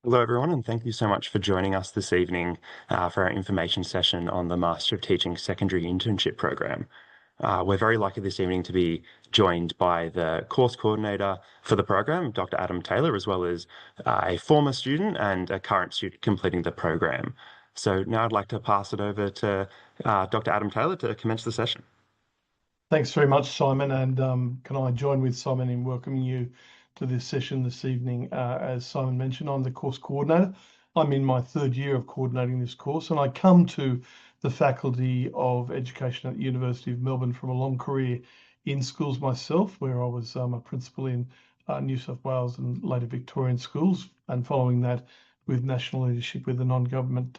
Hello, everyone, and thank you so much for joining us this evening for our information session on the Master of Teaching Secondary Internship Program. We're very lucky this evening to be joined by the course coordinator for the program, Dr. Adam Taylor, as well as a former student and a current student completing the program. So now I'd like to pass it over to Dr. Adam Taylor to commence the session. Thanks very much, Simon, and can I join with Simon in welcoming you to this session this evening. As Simon mentioned, I'm the course coordinator. I'm in my third year of coordinating this course, and I come to the Faculty of Education at the University of Melbourne from a long career in schools myself, where I was a principal in New South Wales and later Victorian schools, and following that with national leadership with the non-government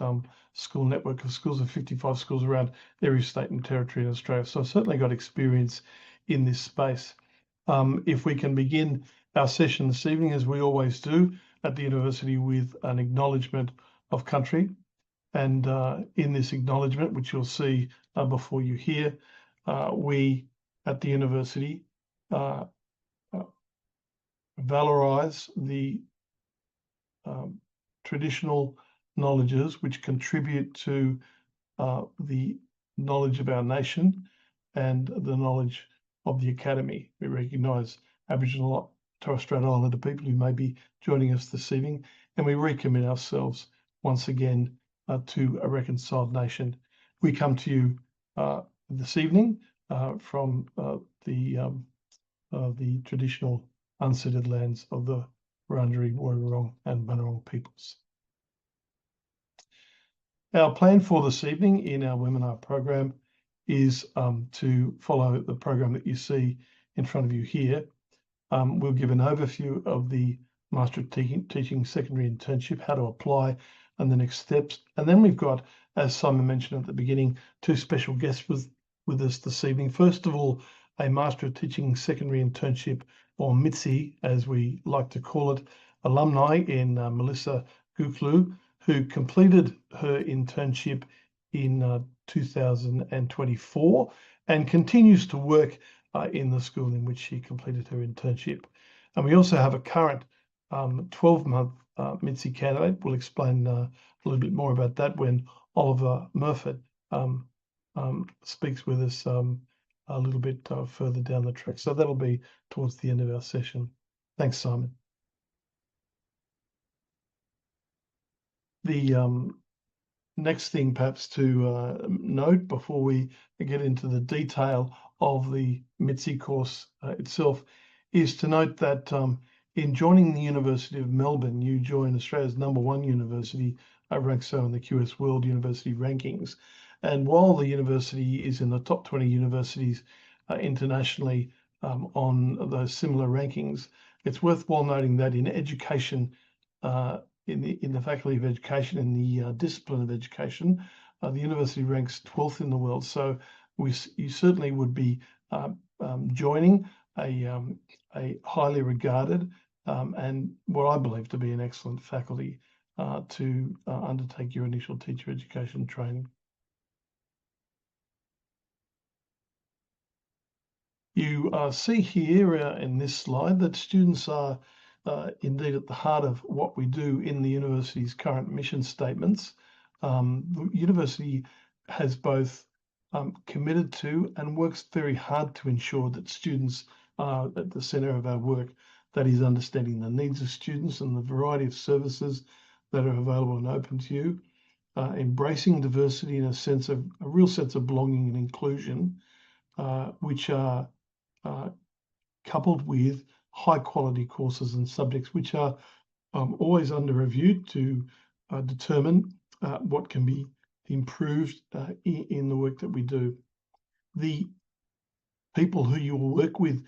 school network of schools of 55 schools around every state and territory in Australia. So I've certainly got experience in this space. If we can begin our session this evening, as we always do at the university, with an acknowledgement of country. And in this acknowledgement, which you'll see before you hear, we at the university valorise the traditional knowledges which contribute to the knowledge of our nation and the knowledge of the academy. We recognise Aboriginal and Torres Strait Islander people who may be joining us this evening, and we recommit ourselves once again to a reconciled nation. We come to you this evening from the traditional unceded lands of the Wurundjeri, Woi-wurrung and Bunurong peoples. Our plan for this evening in our webinar program is to follow the program that you see in front of you here. We'll give an overview of the Master of Teaching Secondary Internship, how to apply, and the next steps. And then we've got, as Simon mentioned at the beginning, two special guests with us this evening. First of all, a Master of Teaching Secondary Internship, or MITSI, as we like to call it, alumni in Melissa Guklu, who completed her internship in 2024 and continues to work in the school in which she completed her internship. And we also have a current 12-month MITSI candidate. We'll explain a little bit more about that when Oliver Murford speaks with us a little bit further down the track. So that'll be towards the end of our session. Thanks, Simon. The next thing perhaps to note before we get into the detail of the MITSI course itself is to note that in joining the University of Melbourne, you join Australia's #1 university, ranked so in the QS World University Rankings. And while the university is in the top 20 universities internationally on those similar rankings, it's worthwhile noting that in education, in the Faculty of Education, in the discipline of education, the university ranks 12th in the world. So you certainly would be joining a highly regarded and what I believe to be an excellent faculty to undertake your initial teacher education training. You see here in this slide that students are indeed at the heart of what we do in the university's current mission statements. The university has both committed to and works very hard to ensure that students are at the centre of our work. That is, understanding the needs of students and the variety of services that are available and open to you, embracing diversity in a real sense of belonging and inclusion, which are coupled with high quality courses and subjects which are always under review to determine what can be improved in the work that we do. The people who you will work with,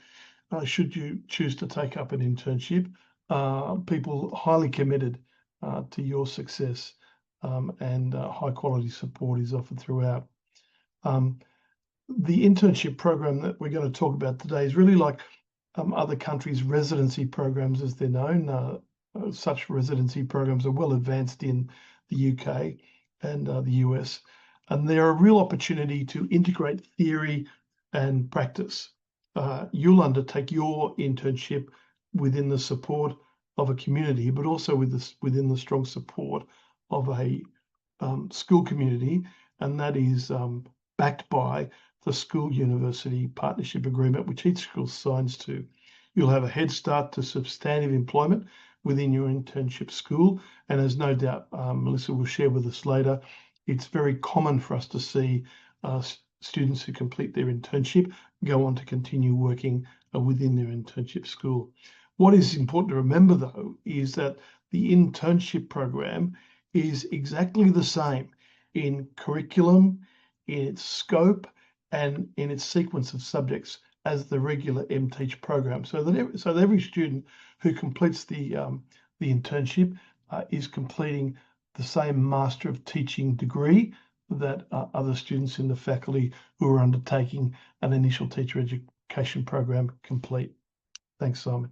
should you choose to take up an internship, people highly committed to your success, and high quality support is offered throughout. The internship program that we're going to talk about today is really like other countries' residency programs, as they're known. Such residency programs are well advanced in the UK and the US, and they're a real opportunity to integrate theory and practice. You'll undertake your internship within the support of a community, but also within the strong support of a school community, and that is backed by the school-university partnership agreement, which each school signs to. You'll have a head start to substantive employment within your internship school, and as no doubt Melissa will share with us later, it's very common for us to see students who complete their internship go on to continue working within their internship school. What is important to remember, though, is that the internship program is exactly the same in curriculum, in its scope, and in its sequence of subjects as the regular MTeach program. So that every student who completes the internship is completing the same Master of Teaching degree that other students in the faculty who are undertaking an initial teacher education program complete. Thanks, Simon.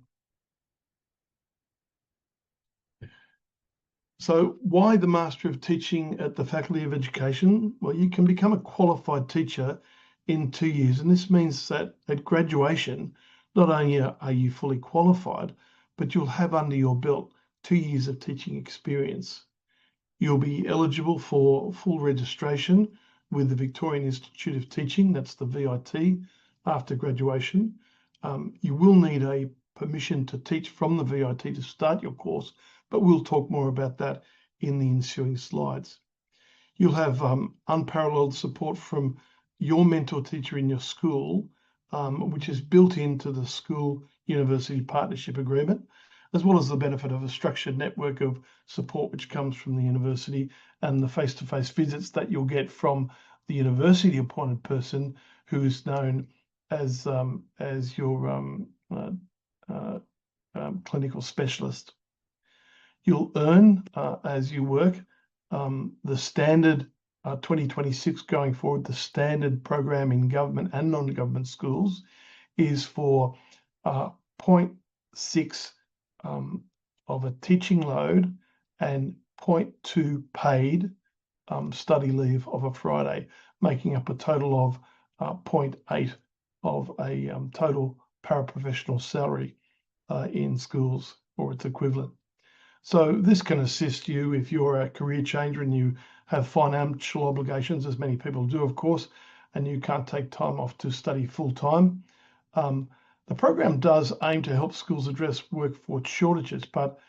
So why the Master of Teaching at the Faculty of Education? Well, you can become a qualified teacher in 2 years. And this means that at graduation, not only are you fully qualified, but you'll have under your belt 2 years of teaching experience. You'll be eligible for full registration with the Victorian Institute of Teaching, that's the VIT, after graduation. You will need a permission to teach from the VIT to start your course, but we'll talk more about that in the ensuing slides. You'll have unparalleled support from your mentor teacher in your school, which is built into the school-university partnership agreement, as well as the benefit of a structured network of support which comes from the university and the face-to-face visits that you'll get from the university-appointed person who is known as your clinical specialist. You'll earn as you work the standard 2026 going forward, the standard program in government and non-government schools is for 0.6 of a teaching load and 0.2 paid study leave of a Friday, making up a total of 0.8 of a total paraprofessional salary in schools or its equivalent. So this can assist you if you're a career changer and you have financial obligations, as many people do, of course, and you can't take time off to study full time. The program does aim to help schools address workforce shortages, but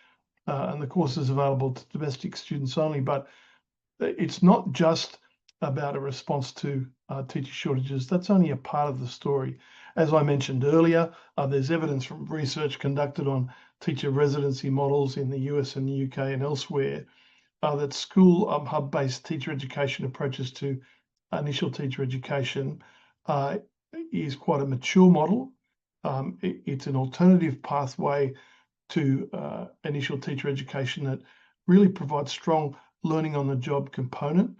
and the course is available to domestic students only, but it's not just about a response to teacher shortages. That's only a part of the story. As I mentioned earlier, there's evidence from research conducted on teacher residency models in the US and the UK and elsewhere that school hub-based teacher education approaches to initial teacher education is quite a mature model. It's an alternative pathway to initial teacher education that really provides strong learning on the job component.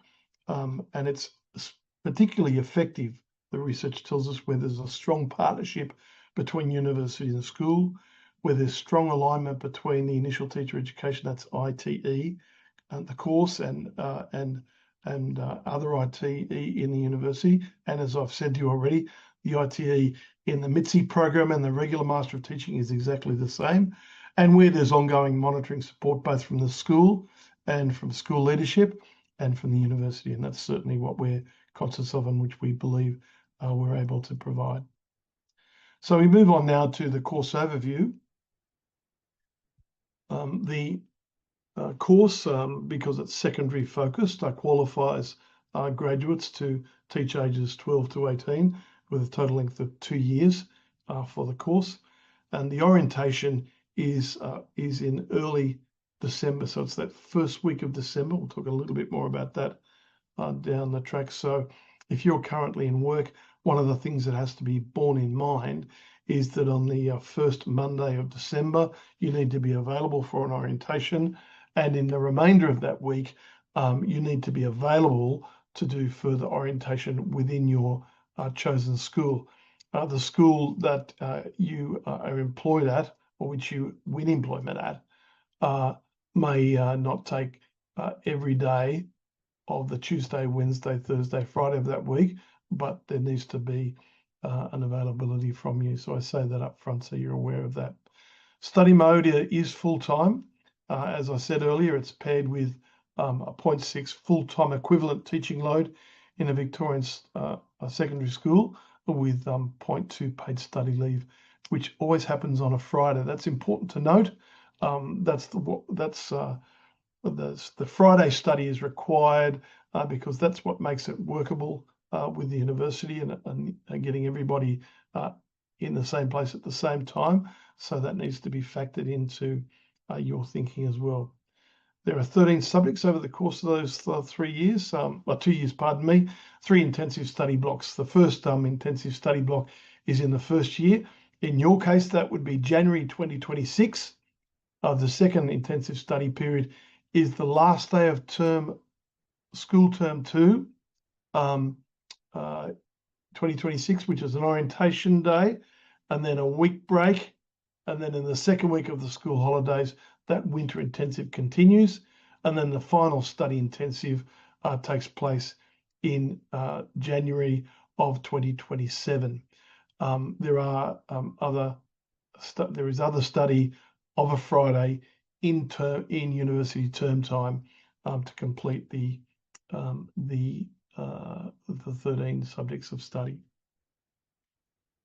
And it's particularly effective, the research tells us, where there's a strong partnership between university and school, where there's strong alignment between the initial teacher education, that's ITE, and the course and other ITE in the university. And as I've said to you already, the ITE in the MITSE program and the regular Master of Teaching is exactly the same. And where there's ongoing monitoring support, both from the school and from school leadership and from the university. And that's certainly what we're conscious of and which we believe we're able to provide. So we move on now to the course overview. The course, because it's secondary focused, qualifies graduates to teach ages 12 to 18 with a total length of 2 years for the course. And the orientation is in early December. So it's that first week of December. We'll talk a little bit more about that down the track. So if you're currently in work, one of the things that has to be borne in mind is that on the first Monday of December, you need to be available for an orientation. And in the remainder of that week, you need to be available to do further orientation within your chosen school. The school that you are employed at, or which you win employment at, may not take every day of the Tuesday, Wednesday, Thursday, Friday of that week, but there needs to be an availability from you. So I say that up front so you're aware of that. Study mode is full-time. As I said earlier, it's paired with a 0.6 full-time equivalent teaching load in a Victorian secondary school with 0.2 paid study leave, which always happens on a Friday. That's important to note. The Friday study is required because that's what makes it workable with the university and getting everybody in the same place at the same time. So that needs to be factored into your thinking as well. There are 13 subjects over the course of those 3 years, 2 years, pardon me, 3 intensive study blocks. The first intensive study block is in the first year. In your case, that would be January 2026. The second intensive study period is the last day of school term 2, 2026, which is an orientation day, and then a week break. And then in the second week of the school holidays, that winter intensive continues. And then the final study intensive takes place in January of 2027. There is other study of a Friday in university term time to complete the 13 subjects of study.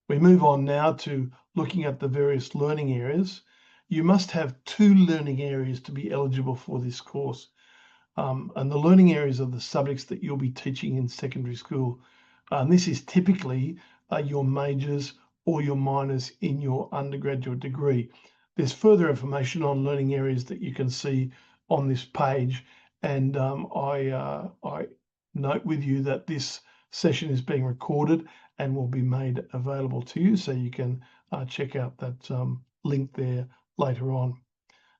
We move on now to looking at the various learning areas. You must have 2 learning areas to be eligible for this course. And the learning areas are the subjects that you'll be teaching in secondary school. And this is typically your majors or your minors in your undergraduate degree. There's further information on learning areas that you can see on this page. And I note with you that this session is being recorded and will be made available to you, so you can check out that link there later on.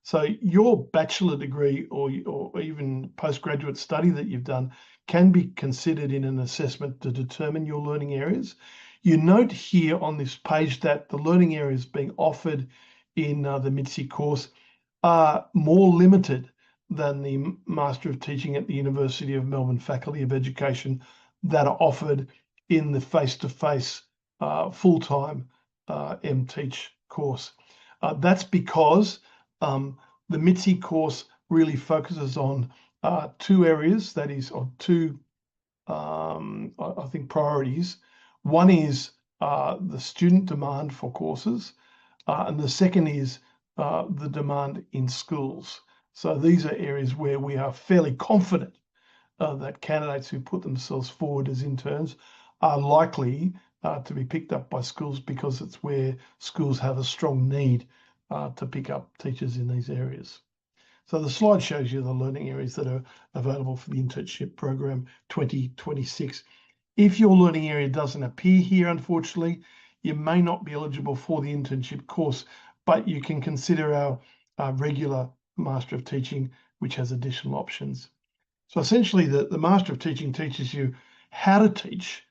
So your bachelor degree or even postgraduate study that you've done can be considered in an assessment to determine your learning areas. You note here on this page that the learning areas being offered in the MITSE course are more limited than the Master of Teaching at the University of Melbourne Faculty of Education that are offered in the face-to-face full-time MTeach course. That's because the MITSE course really focuses on 2 areas, that is, on 2, I think, priorities. One is the student demand for courses, and the second is the demand in schools. So these are areas where we are fairly confident that candidates who put themselves forward as interns are likely to be picked up by schools, because it's where schools have a strong need to pick up teachers in these areas. So the slide shows you the learning areas that are available for the internship program 2026. If your learning area doesn't appear here, unfortunately, you may not be eligible for the internship course, but you can consider our regular Master of Teaching, which has additional options. So essentially, the Master of Teaching teaches you how to teach.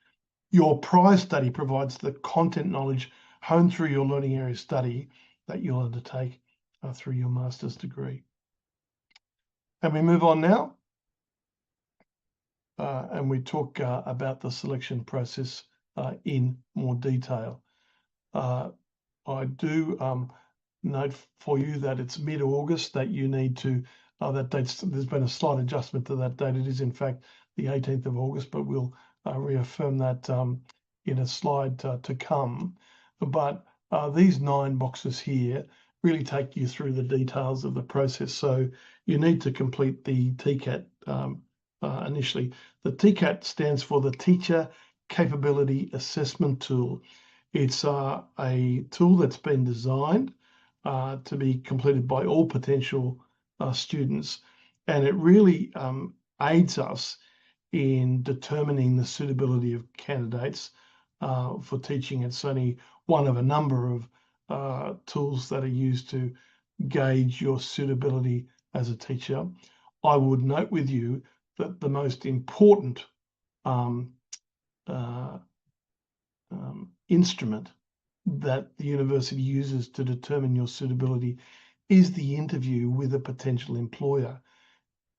Your prior study provides the content knowledge honed through your learning area study that you'll undertake through your master's degree. And we move on now, and we talk about the selection process in more detail. I do note for you that it's mid-August that you need to, there's been a slight adjustment to that date. It is in fact the 18th of August, but we'll reaffirm that in a slide to come. But these 9 boxes here really take you through the details of the process. So you need to complete the TCAT initially. The TCAT stands for the Teacher Capability Assessment Tool. It's a tool that's been designed to be completed by all potential students, and it really aids us in determining the suitability of candidates for teaching. It's only one of a number of tools that are used to gauge your suitability as a teacher. I would note with you that the most important instrument that the university uses to determine your suitability is the interview with a potential employer.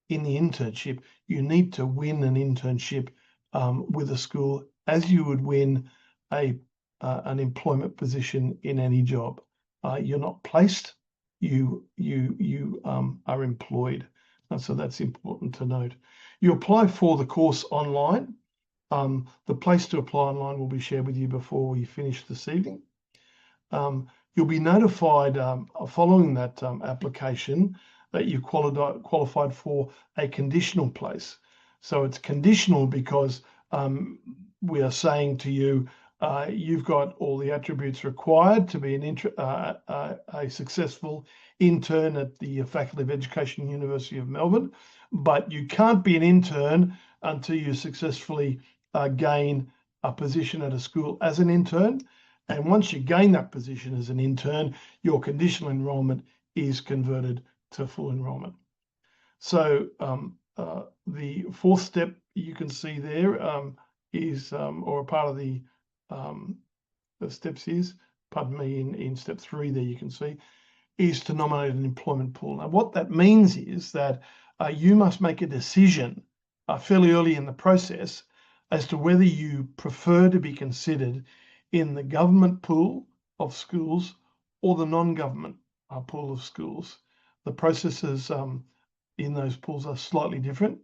In the internship, you need to win an internship with a school as you would win an employment position in any job. You're not placed you are employed. And so that's important to note. You apply for the course online. The place to apply online will be shared with you before we finish this evening. You'll be notified following that application that you qualified for a conditional place. So it's conditional because we are saying to you, you've got all the attributes required to be a successful intern at the Faculty of Education, University of Melbourne, but you can't be an intern until you successfully gain a position at a school as an intern. And once you gain that position as an intern, your conditional enrolment is converted to full enrolment. So the fourth step you can see there is, or a part of the steps is, pardon me, in step 3 there you can see, is to nominate an employment pool. Now what that means is that you must make a decision fairly early in the process as to whether you prefer to be considered in the government pool of schools or the non-government pool of schools. The processes in those pools are slightly different.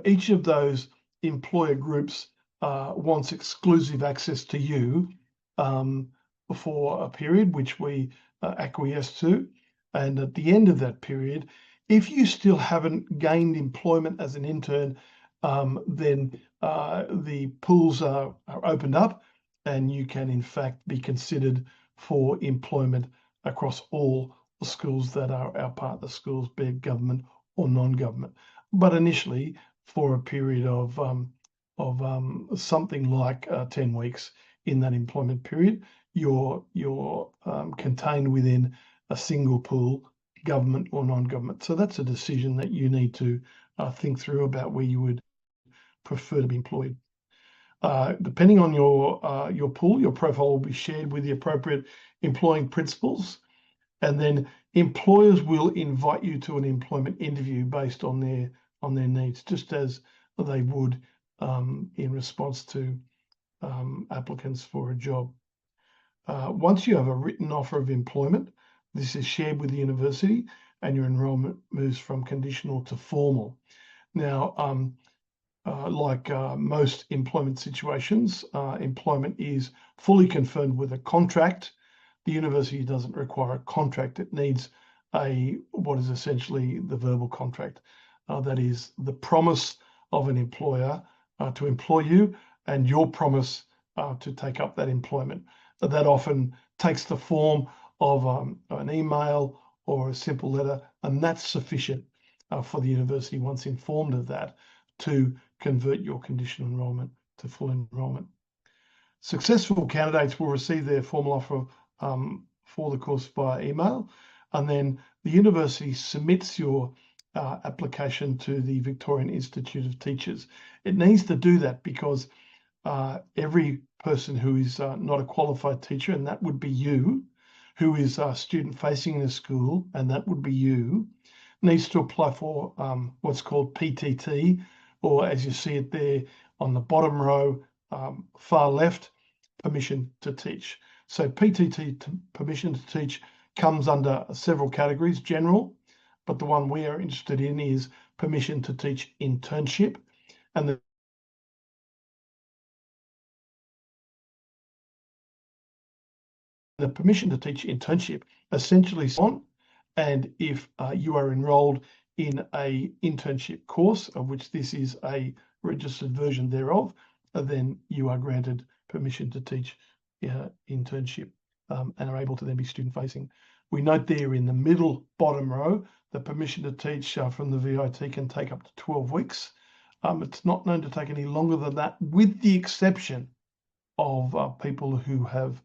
Each of those employer groups wants exclusive access to you for a period which we acquiesce to. And at the end of that period, if you still haven't gained employment as an intern, then the pools are opened up and you can in fact be considered for employment across all the schools that are our partner schools, be it government or non-government. But initially for a period of something like 10 weeks in that employment period, you're contained within a single pool, government or non-government. So that's a decision that you need to think through about where you would prefer to be employed. Depending on your pool, your profile will be shared with the appropriate employing principals, and then employers will invite you to an employment interview based on their needs, just as they would in response to applicants for a job. Once you have a written offer of employment, this is shared with the university and your enrolment moves from conditional to formal. Now, like most employment situations, employment is fully confirmed with a contract. The university doesn't require a contract. It needs what is essentially the verbal contract. That is the promise of an employer to employ you and your promise to take up that employment. That often takes the form of an email or a simple letter, and that's sufficient for the university, once informed of that, to convert your conditional enrolment to full enrolment. Successful candidates will receive their formal offer for the course via email, and then the university submits your application to the Victorian Institute of Teachers. It needs to do that because every person who is not a qualified teacher, and that would be you, who is student facing in a school, and that would be you, needs to apply for what's called PTT, or as you see it there on the bottom row, far left, permission to teach. So PTT, permission to teach, comes under several categories, general, but the one we are interested in is permission to teach internship. And the permission to teach internship essentially on, and if you are enrolled in a internship course, of which this is a registered version thereof, then you are granted permission to teach internship and are able to then be student facing. We note there in the middle bottom row, the permission to teach from the VIT can take up to 12 weeks. It's not known to take any longer than that, with the exception of people who have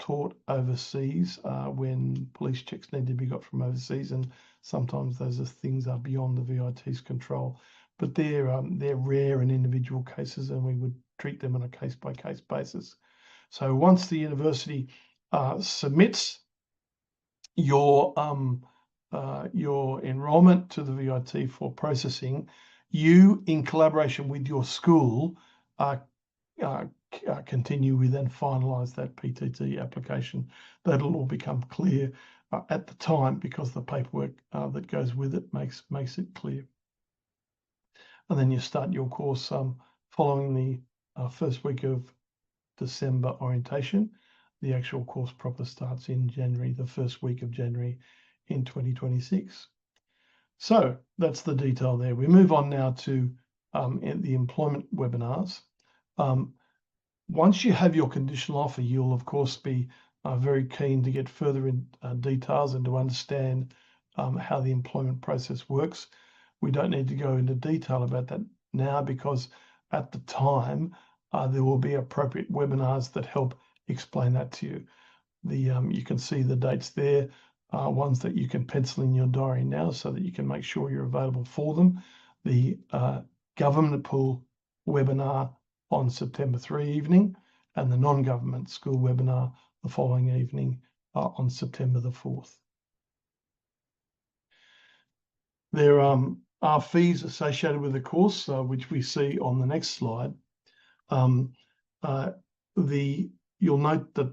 taught overseas when police checks need to be got from overseas, and sometimes those things are beyond the VIT's control. But they're rare and individual cases, and we would treat them on a case-by-case basis. So once the university submits your enrolment to the VIT for processing, you, in collaboration with your school, continue with and finalise that PTT application. That'll all become clear at the time, because the paperwork that goes with it makes it clear. And then you start your course following the first week of December orientation. The actual course proper starts in January, the first week of January in 2026. So that's the detail there. We move on now to the employment webinars. Once you have your conditional offer, you'll of course be very keen to get further in details and to understand how the employment process works. We don't need to go into detail about that now, because at the time there will be appropriate webinars that help explain that to you. You can see the dates there, ones that you can pencil in your diary now so that you can make sure you're available for them. The government pool webinar on September 3 evening, and the non-government school webinar the following evening on September the 4th. There are fees associated with the course, which we see on the next slide. You'll note that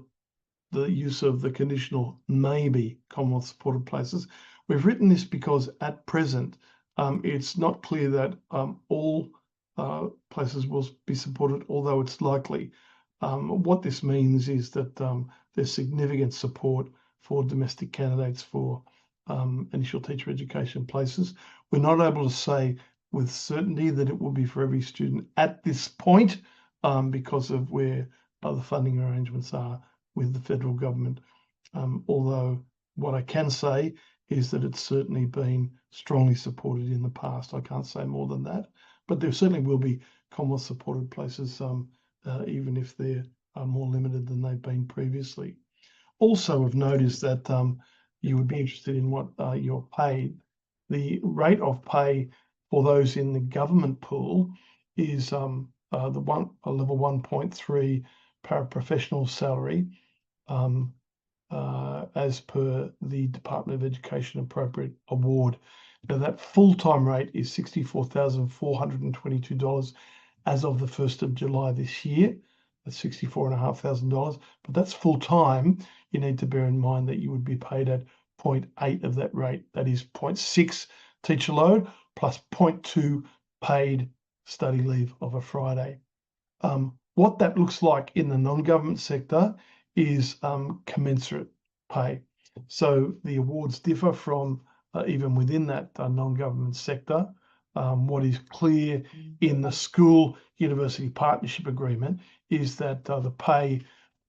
the use of the conditional maybe Commonwealth supported places. We've written this because at present it's not clear that all places will be supported, although it's likely. What this means is that there's significant support for domestic candidates for initial teacher education places. We're not able to say with certainty that it will be for every student at this point because of where the funding arrangements are with the federal government. Although what I can say is that it's certainly been strongly supported in the past. I can't say more than that, but there certainly will be Commonwealth supported places, even if they're more limited than they've been previously. Also of note is that you would be interested in what you're paid. The rate of pay for those in the government pool is a level 1.3 paraprofessional salary, as per the Department of Education appropriate award. Now that full-time rate is $64,422 as of the 1st of July this year. That's $64,500, but that's full-time. You need to bear in mind that you would be paid at 0.8 of that rate. That is 0.6 teacher load plus 0.2 paid study leave of a Friday. What that looks like in the non-government sector is commensurate pay. So the awards differ from even within that non-government sector. What is clear in the school-university partnership agreement is that the pay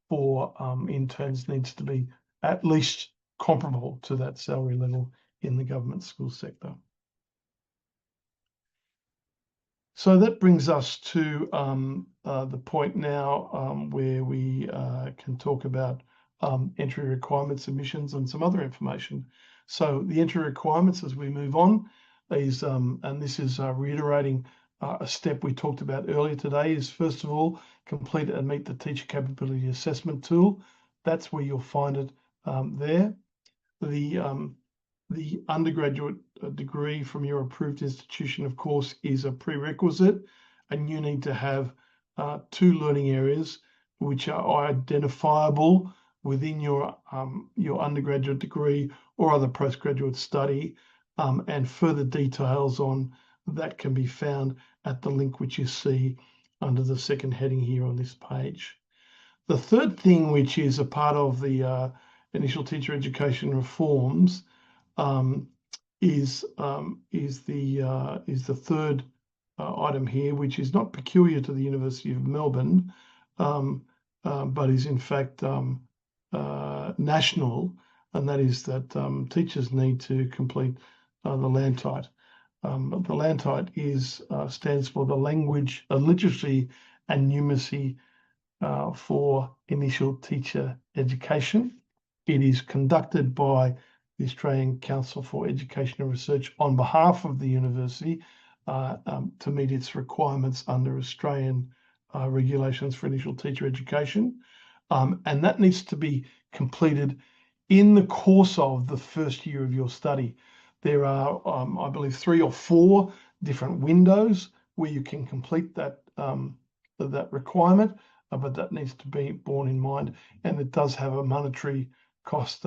for interns needs to be at least comparable to that salary level in the government school sector. So that brings us to the point now where we can talk about entry requirements, admissions, and some other information. So the entry requirements as we move on is, and this is reiterating a step we talked about earlier today, is first of all, complete and meet the teacher capability assessment tool. That's where you'll find it there. The undergraduate degree from your approved institution, of course, is a prerequisite, and you need to have 2 learning areas which are identifiable within your undergraduate degree or other postgraduate study, and further details on that can be found at the link which you see under the second heading here on this page. The third thing, which is a part of the initial teacher education reforms, is the third item here, which is not peculiar to the University of Melbourne, but is in fact national, and that is that teachers need to complete the LANTITE. The LANTITE stands for the Language, Literacy and Numeracy for Initial Teacher Education. It is conducted by the Australian Council for Education and Research on behalf of the university to meet its requirements under Australian regulations for initial teacher education. And that needs to be completed in the course of the first year of your study. There are, I believe, 3 or 4 different windows where you can complete that requirement, but that needs to be borne in mind, and it does have a monetary cost,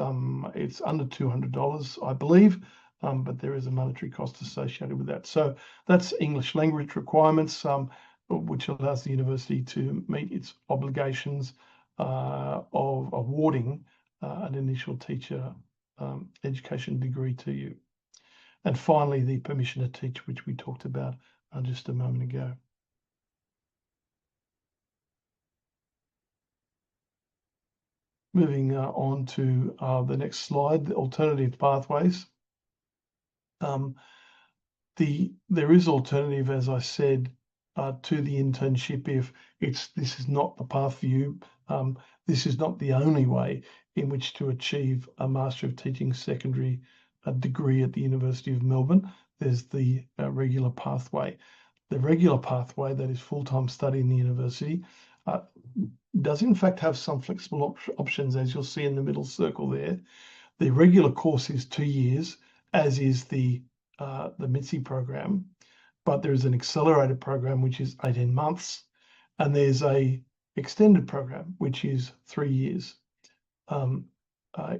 it's under $200, I believe, but there is a monetary cost associated with that. So that's English language requirements, which allows the university to meet its obligations of awarding an initial teacher education degree to you. And finally, the permission to teach, which we talked about just a moment ago. Moving on to the next slide, the alternative pathways. There is alternative, as I said, to the internship if this is not the path for you. This is not the only way in which to achieve a Master of Teaching Secondary degree at the University of Melbourne. There's the regular pathway. The regular pathway, that is full-time study in the university, does in fact have some flexible options, as you'll see in the middle circle there. The regular course is 2 years, as is the MITSI program, but there is an accelerated program which is 18 months, and there's a extended program which is 3 years.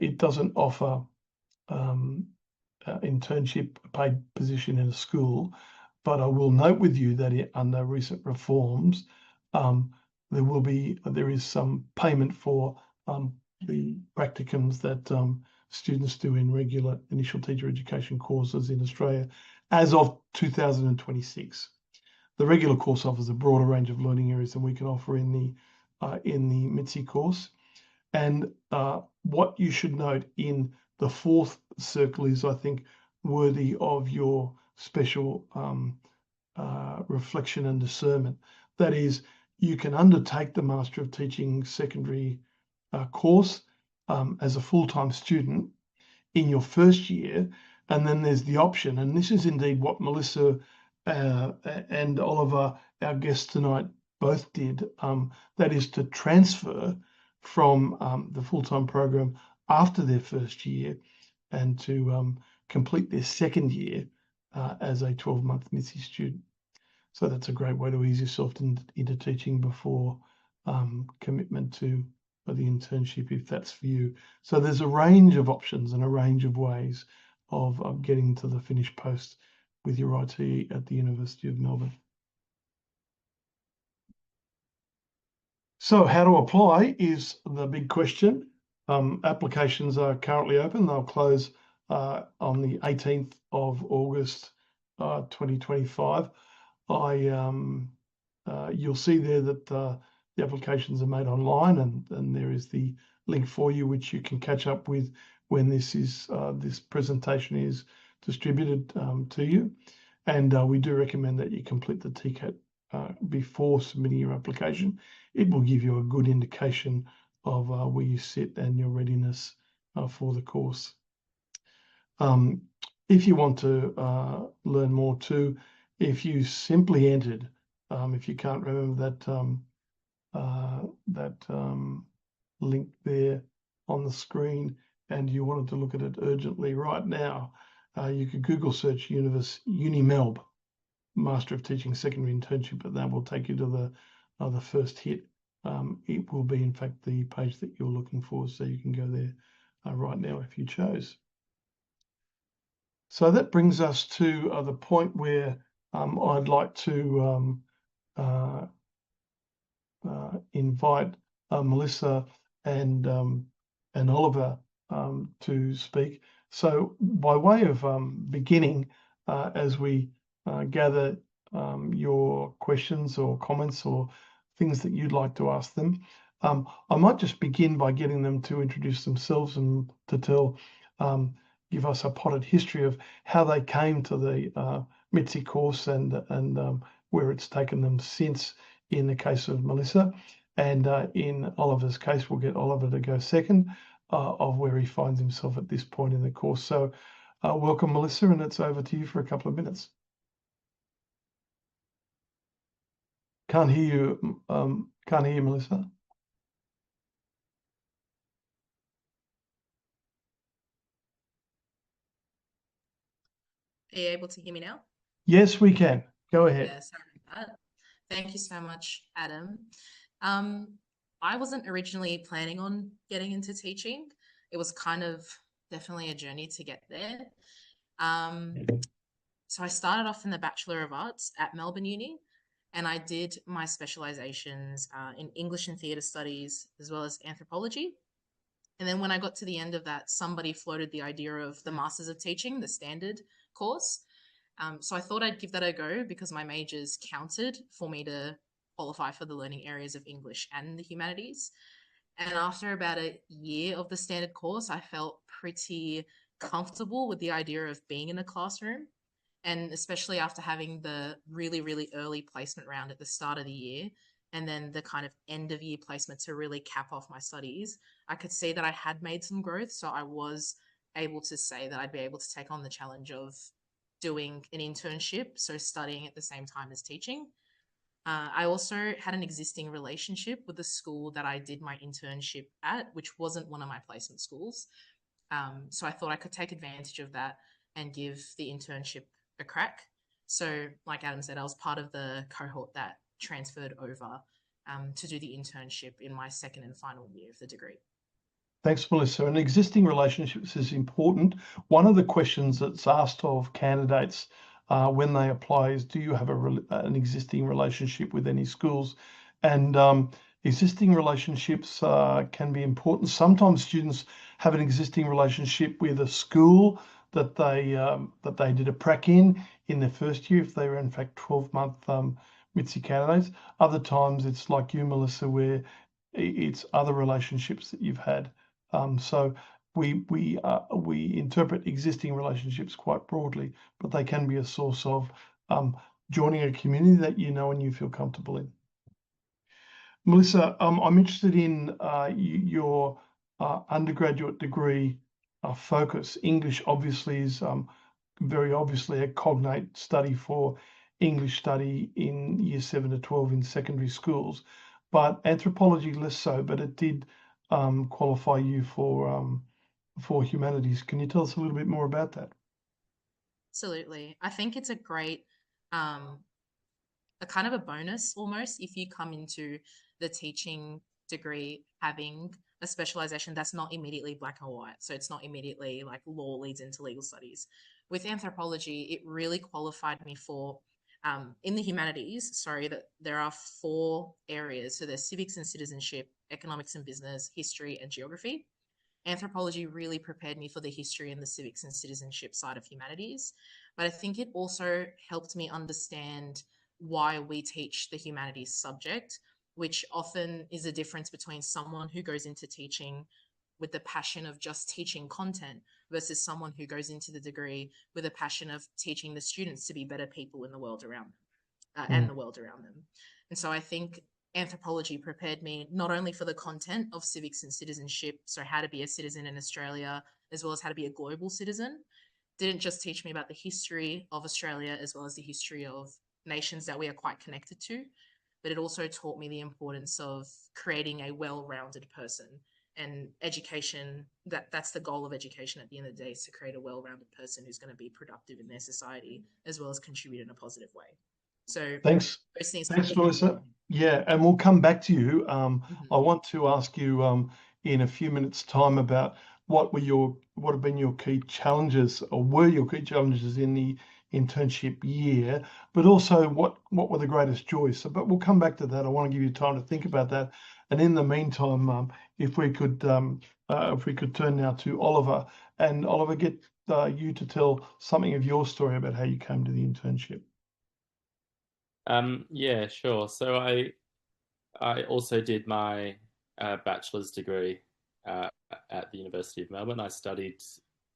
It doesn't offer internship paid position in a school, but I will note with you that under recent reforms, there is some payment for the practicums that students do in regular initial teacher education courses in Australia as of 2026. The regular course offers a broader range of learning areas than we can offer in the MITSI course. And what you should note in the fourth circle is, I think, worthy of your special reflection and discernment. That is, you can undertake the Master of Teaching Secondary course as a full-time student in your first year, and then there's the option, and this is indeed what Melissa and Oliver, our guests tonight, both did, that is to transfer from the full-time program after their first year and to complete their second year as a 12-month MITSI student. So that's a great way to ease yourself into teaching before commitment to the internship, if that's for you. So there's a range of options and a range of ways of getting to the finished post with your IT at the University of Melbourne. So how to apply is the big question. Applications are currently open. They'll close on the 18th of August 2025. You'll see there that the applications are made online, and there is the link for you, which you can catch up with when this presentation is distributed to you. And we do recommend that you complete the TCAT before submitting your application. It will give you a good indication of where you sit and your readiness for the course. If you want to learn more too, if you simply entered, if you can't remember that link there on the screen and you wanted to look at it urgently right now, you could Google search UniMelb Master of Teaching Secondary Internship, and that will take you to the first hit. It will be, in fact, the page that you're looking for, so you can go there right now if you chose. So that brings us to the point where I'd like to invite Melissa and Oliver to speak. So by way of beginning, as we gather your questions or comments or things that you'd like to ask them, I might just begin by getting them to introduce themselves and to give us a potted history of how they came to the MITSI course and where it's taken them since, in the case of Melissa. And in Oliver's case, we'll get Oliver to go second of where he finds himself at this point in the course. So welcome, Melissa, and it's over to you for a couple of minutes. Can't hear you, Melissa. Are you able to hear me now? Yes, we can. Go ahead. Yeah, sorry about that. Thank you so much, Adam. I wasn't originally planning on getting into teaching. it was kind of definitely a journey to get there. So I started off in the Bachelor of Arts at Melbourne Uni, and I did my specializations in English and Theatre Studies as well as anthropology. And then when I got to the end of that, somebody floated the idea of the Masters of Teaching, the standard course. So I thought I'd give that a go because my majors counted for me to qualify for the learning areas of English and the humanities. And after about a year of the standard course, I felt pretty comfortable with the idea of being in a classroom. And especially after having the really, really early placement round at the start of the year, and then the kind of end of year placement to really cap off my studies, I could see that I had made some growth. So I was able to say that I'd be able to take on the challenge of doing an internship, so studying at the same time as teaching. I also had an existing relationship with the school that I did my internship at, which wasn't one of my placement schools. So I thought I could take advantage of that and give the internship a crack. So, like Adam said, I was part of the cohort that transferred over to do the internship in my second and final year of the degree. Thanks, Melissa. And existing relationships is important. One of the questions that's asked of candidates when they apply is, do you have an existing relationship with any schools? And existing relationships can be important. Sometimes students have an existing relationship with a school that they did a prac in their first year, if they were in fact 12-month MITSI candidates. Other times it's like you, Melissa, where it's other relationships that you've had. So we interpret existing relationships quite broadly, but they can be a source of joining a community that you know and you feel comfortable in. Melissa, I'm interested in your undergraduate degree focus. English obviously is very obviously a cognate study for English study in year 7 to 12 in secondary schools, but anthropology less so, but it did qualify you for humanities. Can you tell us a little bit more about that? Absolutely. I think it's a great, a kind of a bonus almost if you come into the teaching degree having a specialization that's not immediately black and white. So it's not immediately like law leads into legal studies. With anthropology, it really qualified me for, in the humanities, sorry, that there are 4 areas. So there's civics and citizenship, economics and business, history, and geography. Anthropology really prepared me for the history and the civics and citizenship side of humanities. But I think it also helped me understand why we teach the humanities subject, which often is a difference between someone who goes into teaching with the passion of just teaching content versus someone who goes into the degree with a passion of teaching the students to be better people in the world around them and the world around them. And so I think anthropology prepared me not only for the content of civics and citizenship, so how to be a citizen in Australia, as well as how to be a global citizen, didn't just teach me about the history of Australia as well as the history of nations that we are quite connected to, but it also taught me the importance of creating a well-rounded person. And education, that's the goal of education at the end of the day, is to create a well-rounded person who's going to be productive in their society as well as contribute in a positive way. So Thanks. those things. Thanks, Melissa. Yeah, and we'll come back to you. I want to ask you in a few minutes' time about what have been your key challenges, or were your key challenges in the internship year, but also what were the greatest joys. So, but we'll come back to that. I want to give you time to think about that. And in the meantime, if we could turn now to Oliver, and Oliver, get you to tell something of your story about how you came to the internship. Yeah, sure. So I also did my bachelor's degree at the University of Melbourne. I studied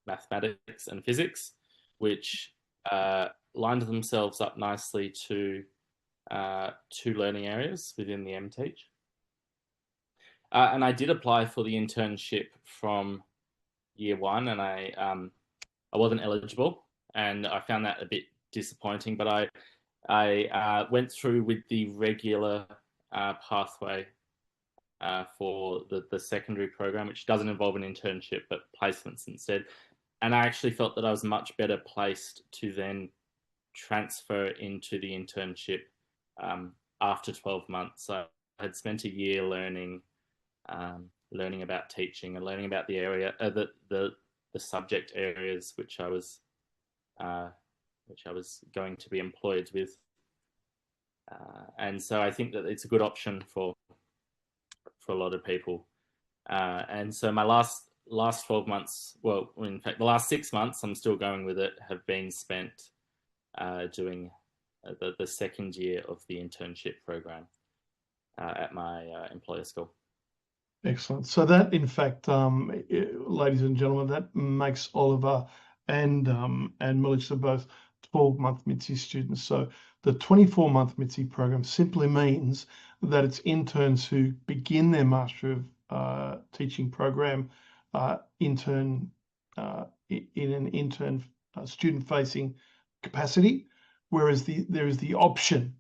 mathematics and physics, which lined themselves up nicely to 2 learning areas within the MTeach. And I did apply for the internship from year 1, and I wasn't eligible, and I found that a bit disappointing. But I went through with the regular pathway for the secondary program, which doesn't involve an internship but placements instead. And I actually felt that I was much better placed to then transfer into the internship after 12 months. So I had spent a year learning learning about teaching and learning about the area, the subject areas which I was going to be employed with. And so I think that it's a good option for a lot of people. And so my last 12 months, well, in fact, the last 6 months, I'm still going with it, have been spent doing the second year of the internship program at my employer school. Excellent. So that, in fact, ladies and gentlemen, that makes Oliver and Melissa both 12-month MITSI students. So the 24-month MITSI program simply means that it's interns who begin their Master of Teaching program in an intern student-facing capacity, whereas there is the option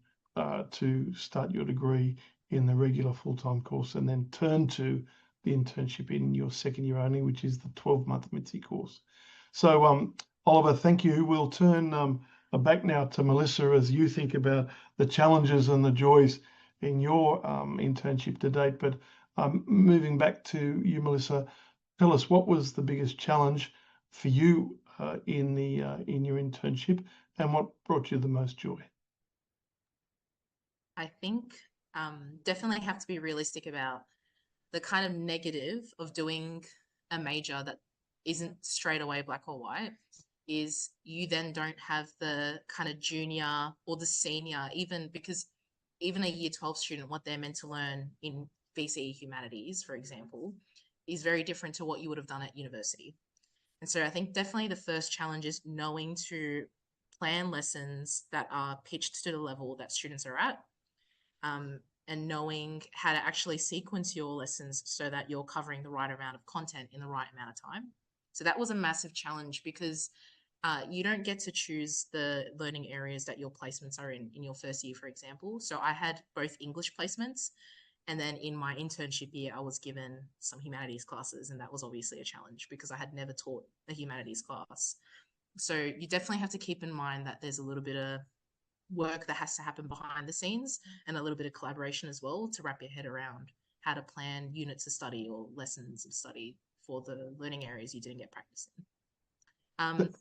to start your degree in the regular full-time course and then turn to the internship in your second year only, which is the 12-month MITSI course. So Oliver, thank you. We'll turn back now to Melissa as you think about the challenges and the joys in your internship to date. But moving back to you, Melissa, tell us, what was the biggest challenge for you in your internship, and what brought you the most joy? I think definitely have to be realistic about the kind of negative of doing a major that isn't straight away black or white is you then don't have the kind of junior or the senior, because even a year 12 student, what they're meant to learn in VCE humanities, for example, is very different to what you would have done at university. And so I think definitely the first challenge is knowing to plan lessons that are pitched to the level that students are at. And knowing how to actually sequence your lessons so that you're covering the right amount of content in the right amount of time. So that was a massive challenge because you don't get to choose the learning areas that your placements are in your first year, for example. So I had both English placements, and then in my internship year, I was given some humanities classes, and that was obviously a challenge because I had never taught a humanities class. So you definitely have to keep in mind that there's a little bit of work that has to happen behind the scenes and a little bit of collaboration as well to wrap your head around how to plan units of study or lessons of study for the learning areas you didn't get practice in.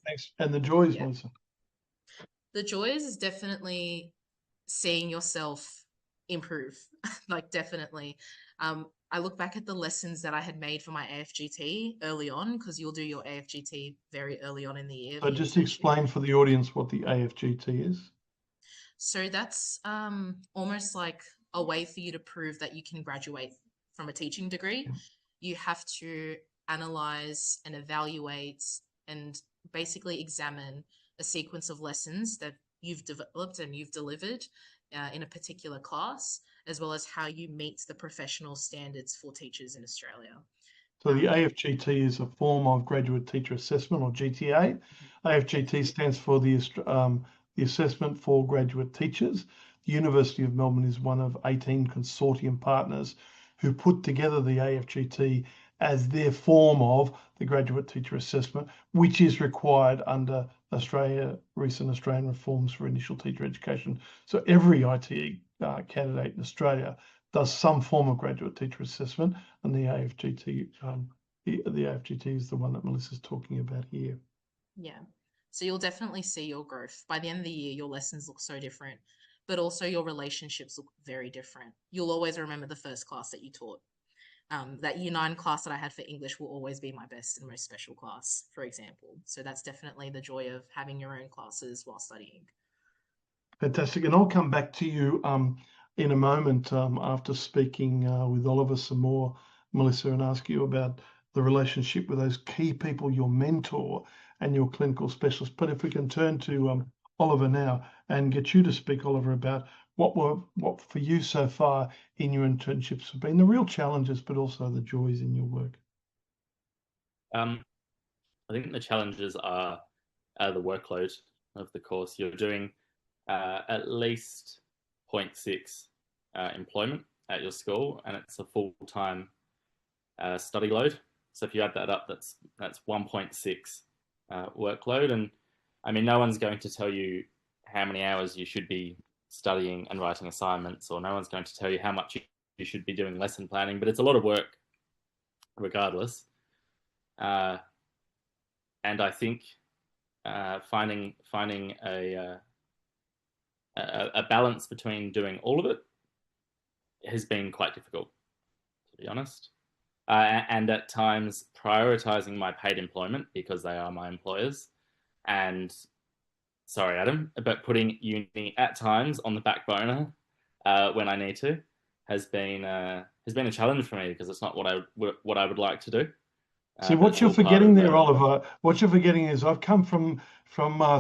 Thanks. And the joys, yeah. Melissa? The joys is definitely seeing yourself improve. Like definitely. I look back at the lessons that I had made for my AFGT early on, because you'll do your AFGT very early on in the year. So just explain for the audience what the AFGT is. So that's almost like a way for you to prove that you can graduate from a teaching degree. Yeah. You have to analyze and evaluate and basically examine a sequence of lessons that you've developed and you've delivered in a particular class, as well as how you meet the professional standards for teachers in Australia. So the AFGT is a form of Graduate Teacher Assessment, or GTA. AFGT stands for the Assessment for Graduate Teachers. The University of Melbourne is one of 18 consortium partners who put together the AFGT as their form of the Graduate Teacher Assessment, which is required under recent Australian reforms for initial teacher education. So every IT candidate in Australia does some form of graduate teacher assessment, and the AFGT is the one that Melissa's talking about here. Yeah. So you'll definitely see your growth. By the end of the year, your lessons look so different, but also your relationships look very different. You'll always remember the first class that you taught. That year 9 class that I had for English will always be my best and most special class, for example. So that's definitely the joy of having your own classes while studying. Fantastic. And I'll come back to you in a moment after speaking with Oliver some more, Melissa, and ask you about the relationship with those key people, your mentor and your clinical specialist. But if we can turn to Oliver now and get you to speak, Oliver, about what for you so far in your internships have been the real challenges, but also the joys in your work. I think the challenges are the workload of the course. You're doing at least 0.6 employment at your school, and it's a full-time study load. So if you add that up, that's 1.6 workload. And I mean, no one's going to tell you how many hours you should be studying and writing assignments, or no one's going to tell you how much you should be doing lesson planning, but it's a lot of work regardless. And I think finding a balance between doing all of it has been quite difficult, to be honest. And at times prioritizing my paid employment, because they are my employers, and sorry, Adam, but putting uni at times on the back burner when I need to has been a challenge for me, because it's not what I would like to do. See, But what it's you're all part forgetting of there, Oliver, what you're forgetting is I've come from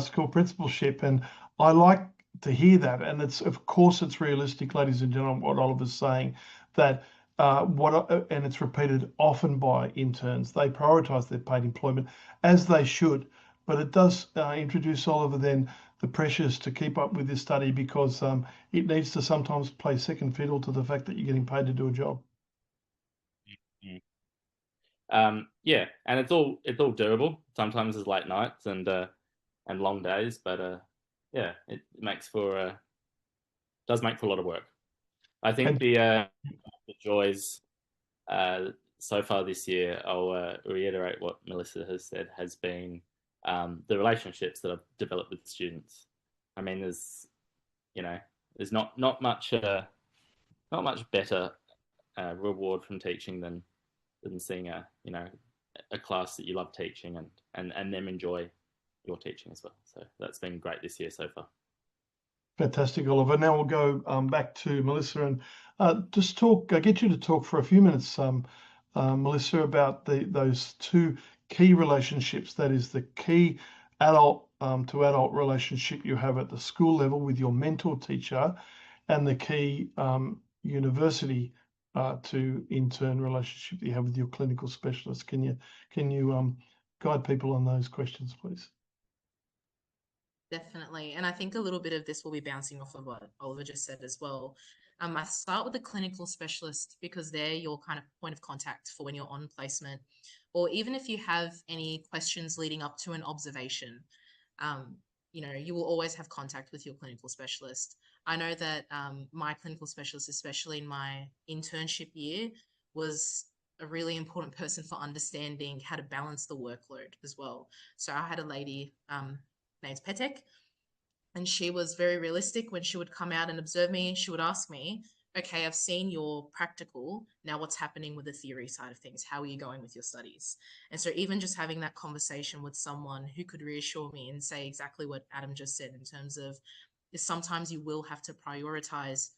school principalship, and I like to hear that. And it's, of course, it's realistic, ladies and gentlemen, what Oliver's saying, that and it's repeated often by interns. They prioritise their paid employment, as they should, but it does introduce, Oliver, then the pressures to keep up with this study, because it needs to sometimes play second fiddle to the fact that you're getting paid to do a job. Yeah, and it's all doable. Sometimes there's late nights and long days, but yeah, it does make for a lot of work. I think And the joys so far this year, I'll reiterate what Melissa has said, has been the relationships that I've developed with students. I mean, there's not much better reward from teaching than seeing a class that you love teaching and them enjoy your teaching as well. So that's been great this year so far. fantastic, Oliver. Now we'll go back to Melissa and just get you to talk for a few minutes, Melissa, about those two key relationships. That is the key adult to adult relationship you have at the school level with your mentor teacher, and the key university to intern relationship that you have with your clinical specialist. Can you guide people on those questions, please? Definitely. And I think a little bit of this will be bouncing off of what Oliver just said as well. I start with the clinical specialist, because they're your kind of point of contact for when you're on placement, or even if you have any questions leading up to an observation. You will always have contact with your clinical specialist. I know that my clinical specialist, especially in my internship year, was a really important person for understanding how to balance the workload as well. So I had a lady named Petek, and she was very realistic. When she would come out and observe me, she would ask me, okay, I've seen your practical, now what's happening with the theory side of things? How are you going with your studies? And so even just having that conversation with someone who could reassure me and say exactly what Adam just said, in terms of sometimes you will have to prioritize,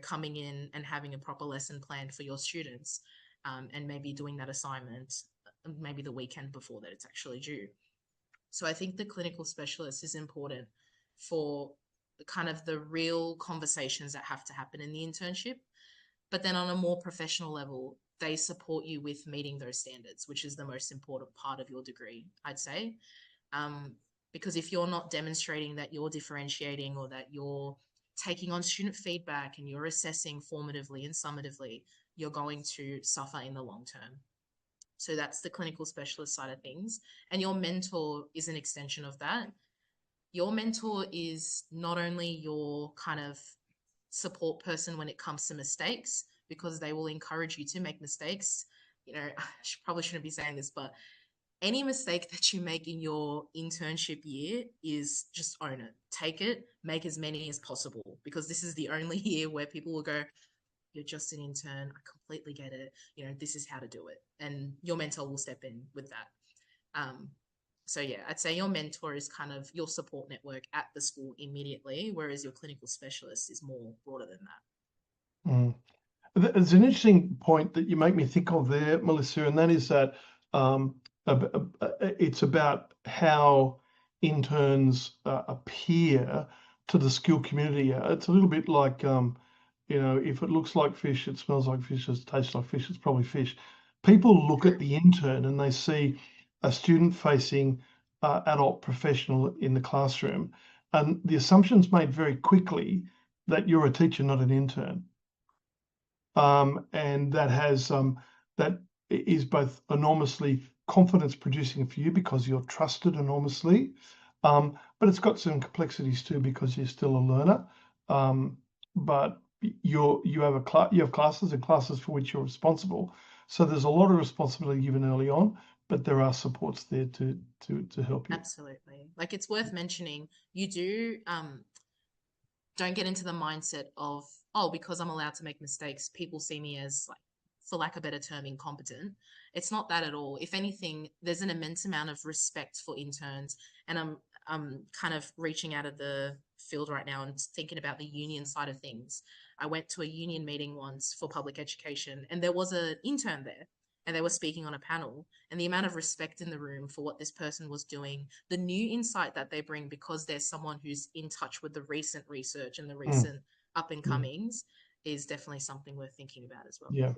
coming in and having a proper lesson planned for your students, and maybe doing that assignment maybe the weekend before that it's actually due. So I think the clinical specialist is important for kind of the real conversations that have to happen in the internship. But then on a more professional level, they support you with meeting those standards, which is the most important part of your degree, I'd say. Because if you're not demonstrating that you're differentiating, or that you're taking on student feedback and you're assessing formatively and summatively, you're going to suffer in the long term. So that's the clinical specialist side of things. And your mentor is an extension of that. Your mentor is not only your kind of support person when it comes to mistakes, because they will encourage you to make mistakes. I probably shouldn't be saying this, but any mistake that you make in your internship year is just own it. Take it, make as many as possible, because this is the only year where people will go, you're just an intern, I completely get it, this is how to do it. And your mentor will step in with that. So yeah, I'd say your mentor is kind of your support network at the school immediately, whereas your clinical specialist is more broader than that. There's an interesting point that you make me think of there, Melissa, and that is that it's about how interns appear to the school community. It's a little bit like, if it looks like fish, it smells like fish, it tastes like fish, it's probably fish. People look at the intern and they see a student-facing adult professional in the classroom, and the assumption's made very quickly that you're a teacher, not an intern. And that is both enormously confidence producing for you, because you're trusted enormously, but it's got some complexities too, because you're still a learner. But you have classes and classes for which you're responsible. So there's a lot of responsibility given early on, but there are supports there to help you. Absolutely. Like, it's worth mentioning, you do don't get into the mindset of, oh, because I'm allowed to make mistakes, people see me as, like, for lack of a better term, incompetent. It's not that at all. If anything, there's an immense amount of respect for interns. And I'm kind of reaching out of the field right now and thinking about the union side of things. I went to a union meeting once for public education, and there was an intern there, and they were speaking on a panel, and the amount of respect in the room for what this person was doing, the new insight that they bring because there's someone who's in touch with the recent research and the recent up and comings, is definitely something worth thinking about as well. Yeah,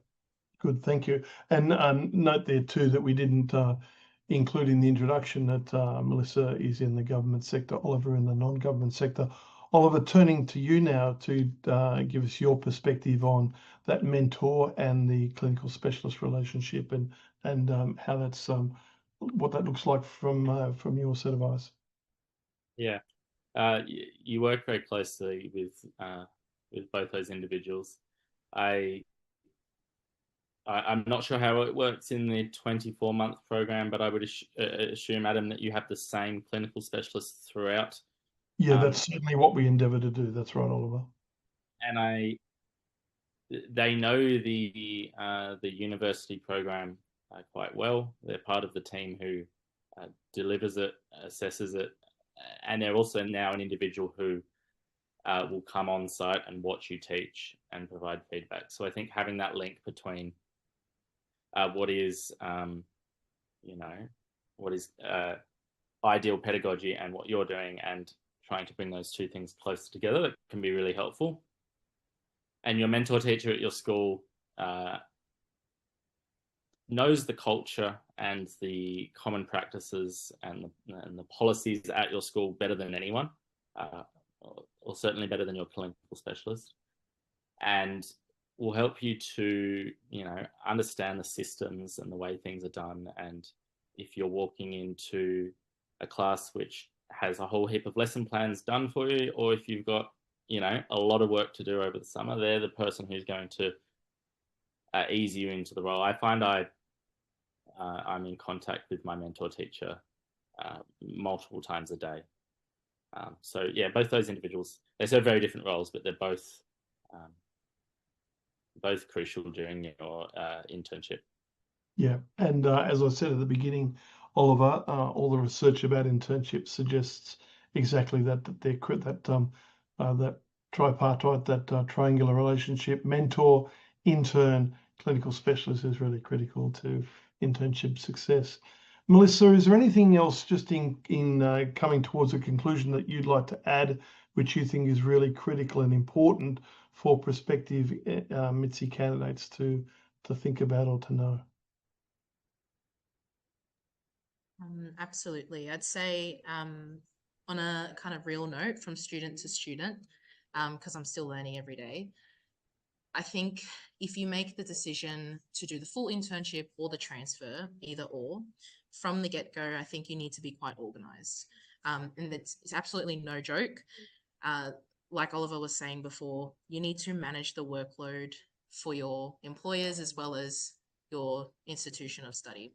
good, thank you. And note there too that we didn't include in the introduction that Melissa is in the government sector, Oliver in the non-government sector. Oliver, turning to you now to give us your perspective on that mentor and the clinical specialist relationship, and how that's what that looks like from your set of eyes. Yeah, you work very closely with both those individuals. I'm not sure how it works in the 24-month program, but I would assume, Adam, that you have the same clinical specialists throughout. Yeah, that's certainly what we endeavour to do. That's right, Oliver. And they know the university program quite well. They're part of the team who delivers it, assesses it, and they're also now an individual who will come on site and watch you teach and provide feedback. So I think having that link between what is ideal pedagogy and what you're doing, and trying to bring those two things closer together, that can be really helpful. And your mentor teacher at your school knows the culture and the common practices and the policies at your school better than anyone, or certainly better than your clinical specialist, and will help you to, understand the systems and the way things are done. And if you're walking into a class which has a whole heap of lesson plans done for you, or if you've got, a lot of work to do over the summer, they're the person who's going to ease you into the role. I find I'm in contact with my mentor teacher multiple times a day. So yeah, both those individuals, they serve very different roles, but they're both crucial during your internship. Yeah, and as I said at the beginning, Oliver, all the research about internships suggests exactly that that tripartite, that triangular relationship, mentor, intern, clinical specialist, is really critical to internship success. Melissa, is there anything else, just in coming towards a conclusion, that you'd like to add, which you think is really critical and important for prospective MITSE candidates to think about or to know? Absolutely. I'd say, on a kind of real note, from student to student, because I'm still learning every day, I think if you make the decision to do the full internship or the transfer, either or, from the get-go, I think you need to be quite organized. And it's absolutely no joke. Like Oliver was saying before, you need to manage the workload for your employers as well as your institution of study.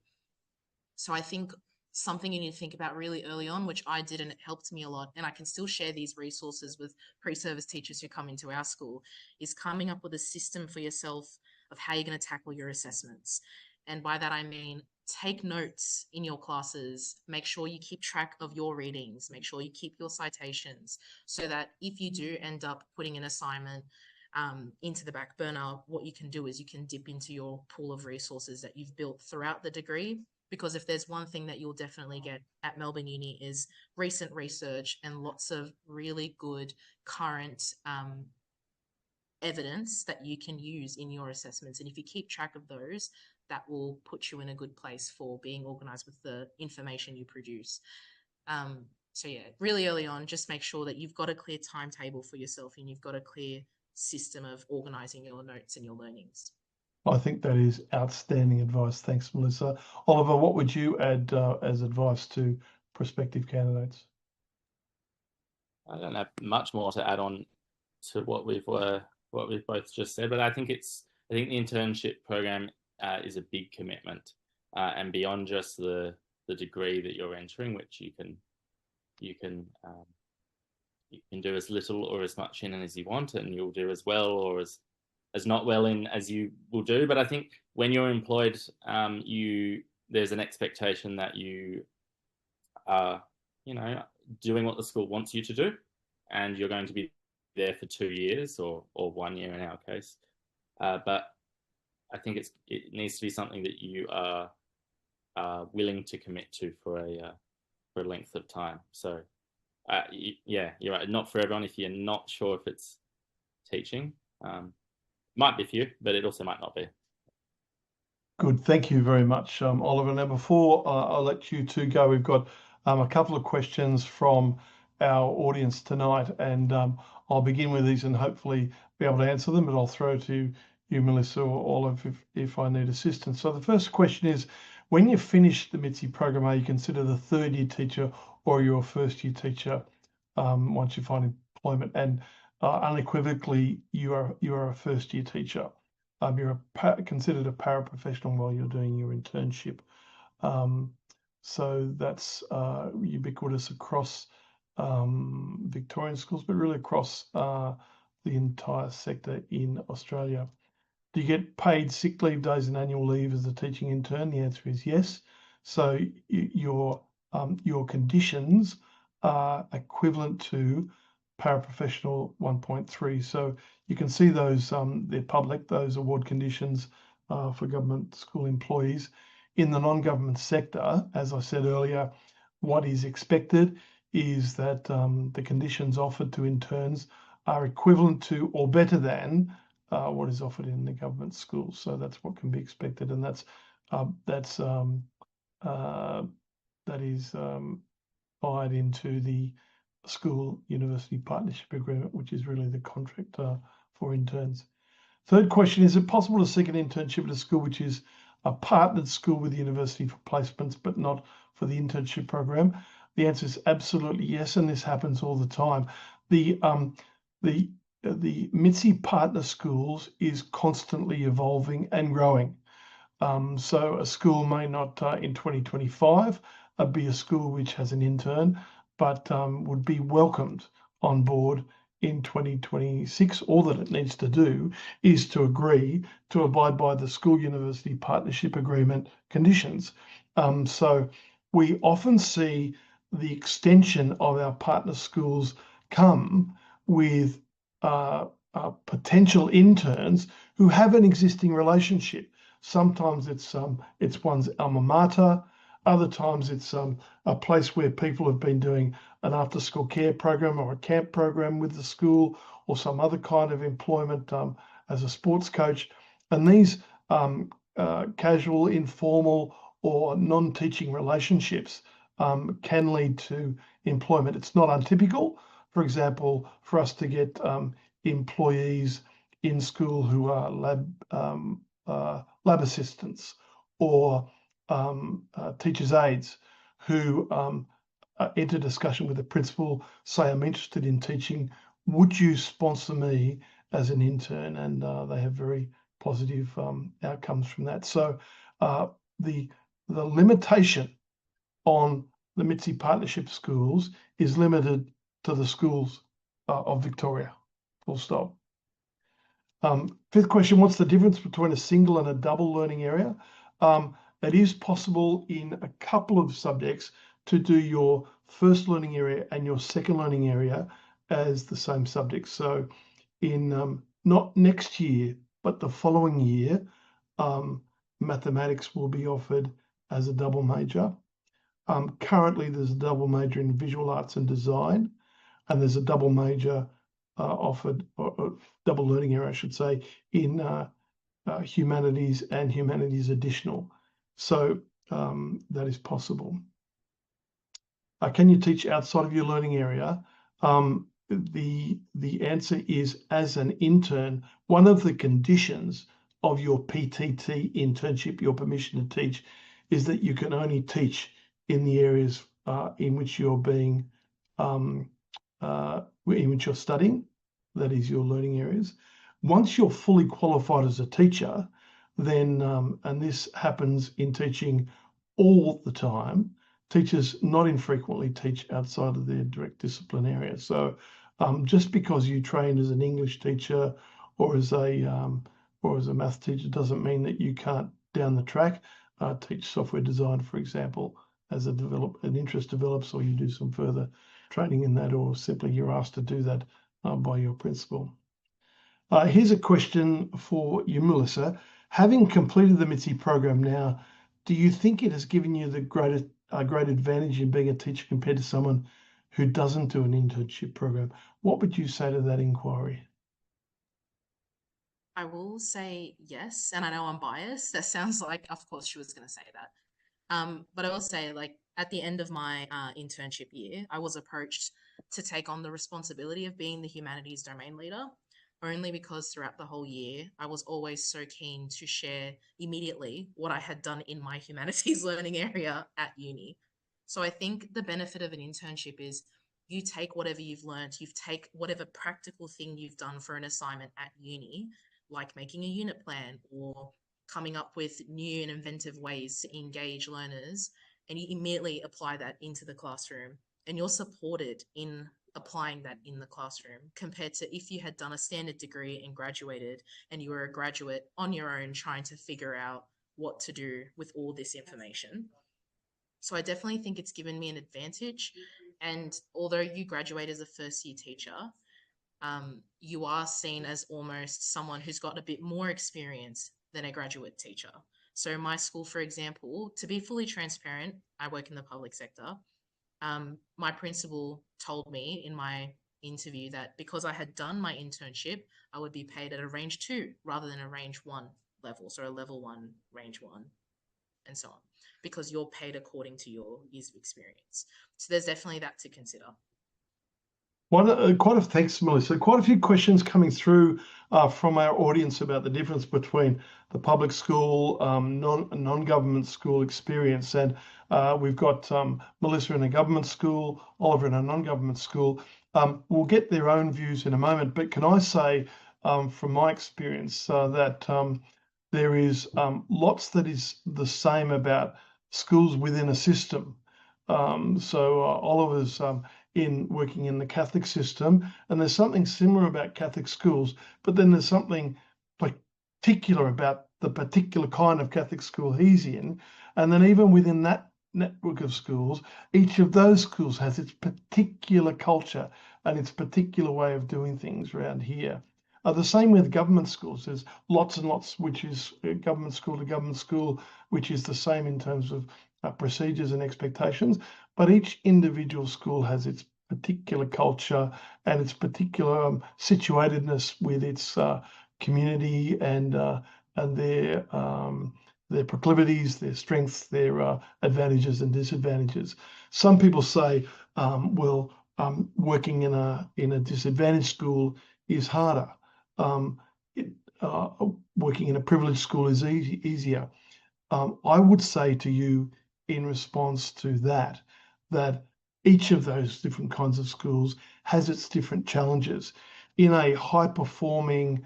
So I think something you need to think about really early on, which I did, and it helped me a lot, and I can still share these resources with pre-service teachers who come into our school, is coming up with a system for yourself of how you're going to tackle your assessments. And by that I mean, take notes in your classes, make sure you keep track of your readings, make sure you keep your citations, so that if you do end up putting an assignment into the back burner, what you can do is you can dip into your pool of resources that you've built throughout the degree. Because if there's one thing that you'll definitely get at Melbourne Uni, is recent research and lots of really good current evidence that you can use in your assessments. And if you keep track of those, that will put you in a good place for being organized with the information you produce. So yeah, really early on, just make sure that you've got a clear timetable for yourself and you've got a clear system of organizing your notes and your learnings. I think that is outstanding advice. Thanks, Melissa. Oliver, what would you add as advice to prospective candidates? I don't have much more to add on to what we've both just said, but I think the internship program is a big commitment, and beyond just the degree that you're entering, which you can do as little or as much in as you want, and you'll do as well or as not well in as you will do. But I think when you're employed, there's an expectation that you are, doing what the school wants you to do, and you're going to be there for 2 years or 1 year in our case. But I think it needs to be something that you are willing to commit to for a length of time. So yeah, you're right. Not for everyone. If you're not sure if it's teaching, might be for you, but it also might not be. Good, thank you very much, Oliver. Now, before I'll let you two go, we've got a couple of questions from our audience tonight, and I'll begin with these and hopefully be able to answer them, but I'll throw to you, Melissa, or Olive, if I need assistance. So the first question is, when you finish the MITSI program, are you considered a third-year teacher or you're a first-year teacher once you find employment? And unequivocally, you are a first-year teacher. You're considered a paraprofessional while you're doing your internship. So that's ubiquitous across Victorian schools, but really across the entire sector in Australia. Do you get paid sick leave days and annual leave as a teaching intern? The answer is yes. So your conditions are equivalent to paraprofessional 1.3. So you can see those, they're public, those award conditions for government school employees. In the non-government sector, as I said earlier, what is expected is that the conditions offered to interns are equivalent to or better than what is offered in the government schools. So that's what can be expected, and that is tied into the school-university partnership agreement, which is really the contract for interns. Third question, is it possible to seek an internship at a school which is a partnered school with the university for placements, but not for the internship program? The answer is absolutely yes, and this happens all the time. The MITSI partner schools is constantly evolving and growing. So a school may not in 2025 be a school which has an intern, but would be welcomed on board in 2026. All that it needs to do is to agree to abide by the school-university partnership agreement conditions. So we often see the extension of our partner schools come with potential interns who have an existing relationship. Sometimes it's one's alma mater. Other times it's a place where people have been doing an after-school care program or a camp program with the school, or some other kind of employment as a sports coach. And these casual, informal, or non-teaching relationships can lead to employment. It's not untypical, for example, for us to get employees in school who are lab assistants or teachers' aides who enter discussion with the principal, say, I'm interested in teaching, would you sponsor me as an intern? And they have very positive outcomes from that. So the limitation on the MITSI partnership schools is limited to the schools of Victoria, full stop. Fifth question, what's the difference between a single and a double learning area? It is possible in a couple of subjects to do your first learning area and your second learning area as the same subject. So in not next year, but the following year, mathematics will be offered as a double major. Currently, there's a double major in visual arts and design, and there's a double major offered, or double learning area, I should say, in humanities and humanities additional. So that is possible. Can you teach outside of your learning area? The answer is, as an intern, one of the conditions of your PTT internship, your permission to teach, is that you can only teach in the areas in which you're being in which you're studying, that is your learning areas. Once you're fully qualified as a teacher, then, and this happens in teaching all the time, teachers not infrequently teach outside of their direct discipline area. So just because you train as an English teacher or as a math teacher doesn't mean that you can't down the track teach software design, for example, as an interest develops, or you do some further training in that, or simply you're asked to do that by your principal. Here's a question for you, Melissa. Having completed the MITSI program now, do you think it has given you the great advantage in being a teacher compared to someone who doesn't do an internship program? What would you say to that inquiry? I will say yes, and I know I'm biased. That sounds like, of course, she was going to say that. But I will say, like, at the end of my internship year, I was approached to take on the responsibility of being the humanities domain leader, only because throughout the whole year, I was always so keen to share immediately what I had done in my humanities learning area at uni. So I think the benefit of an internship is you take whatever you've learned, you take whatever practical thing you've done for an assignment at uni, like making a unit plan or coming up with new and inventive ways to engage learners, and you immediately apply that into the classroom, and you're supported in applying that in the classroom, compared to if you had done a standard degree and graduated and you were a graduate on your own trying to figure out what to do with all this information. So I definitely think it's given me an advantage. And although you graduate as a first year teacher, you are seen as almost someone who's got a bit more experience than a graduate teacher. So my school, for example, to be fully transparent, I work in the public sector. My principal told me in my interview that because I had done my internship, I would be paid at a range 2 rather than a range 1 level. So a level 1, range 1, and so on, because you're paid according to your years of experience. So there's definitely that to consider. Thanks, Melissa. Quite a few questions coming through from our audience about the difference between the public school, non-government school experience. And we've got Melissa in a government school, Oliver in a non-government school. We'll get their own views in a moment, but can I say from my experience that there is lots that is the same about schools within a system. So Oliver's working in the Catholic system, and there's something similar about Catholic schools, but then there's something particular about the particular kind of Catholic school he's in. And then even within that network of schools, each of those schools has its particular culture and its particular way of doing things around here. The same with government schools. There's lots and lots, which is government school to government school, which is the same in terms of procedures and expectations, but each individual school has its particular culture and its particular situatedness with its community and their proclivities, their strengths, their advantages and disadvantages. Some people say, working in a disadvantaged school is harder. Working in a privileged school is easier. I would say to you in response to that each of those different kinds of schools has its different challenges. In a high-performing